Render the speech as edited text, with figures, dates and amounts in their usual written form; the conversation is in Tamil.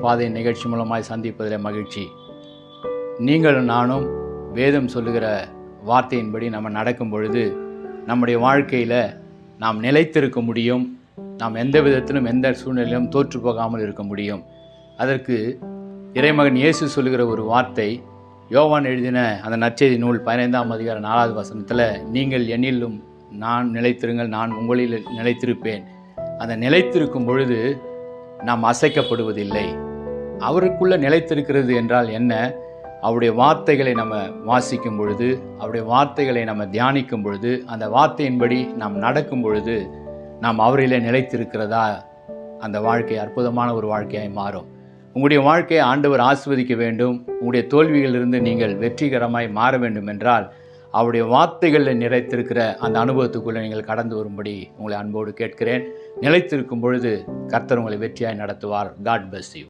பாதை நிகழ்ச்சி மூலமாய் சந்திப்பதில் மகிழ்ச்சி. நீங்களும் நானும் வேதம் சொல்லுகிற வார்த்தையின்படி நம்ம நடக்கும் பொழுது நம்முடைய வாழ்க்கையில் நாம் நிலைத்திருக்க முடியும். நாம் எந்த விதத்திலும் எந்த சூழ்நிலையிலும் தோற்று போகாமல் இருக்க முடியும். அதற்கு இறைமகன் இயேசு சொல்லுகிற ஒரு வார்த்தை, யோவான் எழுதின அந்த நற்செய்தி நூல் 15ஆம் அதிகாரம் 4வது வசனத்தில், நீங்கள் என்னிலும் நான் நிலைத்திருங்கள், நான் உங்களில் நிலைத்திருப்பேன். அந்த நிலைத்திருக்கும் பொழுது நாம் அசைக்கப்படுவதில்லை. அவருக்குள்ளே நிலைத்திருக்கிறது என்றால் என்ன? அவருடைய வார்த்தைகளை நம்ம வாசிக்கும் பொழுது, அவருடைய வார்த்தைகளை நம்ம தியானிக்கும் பொழுது, அந்த வார்த்தையின்படி நாம் நடக்கும் பொழுது நாம் அவரிலே நிலைத்திருக்கிறதா, அந்த வாழ்க்கை அற்புதமான ஒரு வாழ்க்கையாய் மாறும். உங்களுடைய வாழ்க்கையை ஆண்டவர் ஆசீர்வதிக்க வேண்டும், உங்களுடைய தோல்விகளிலிருந்து நீங்கள் வெற்றிகரமாய் மாற வேண்டும் என்றால் அவருடைய வார்த்தைகளில் நிலைத்திருக்கிற அந்த அனுபவத்துக்குள்ளே நீங்கள் கடந்து வரும்படி உங்களை அன்போடு கேட்கிறேன். நிலைத்திருக்கும் பொழுது கர்த்தர் உங்களை வெற்றியாய் நடத்துவார். God bless you.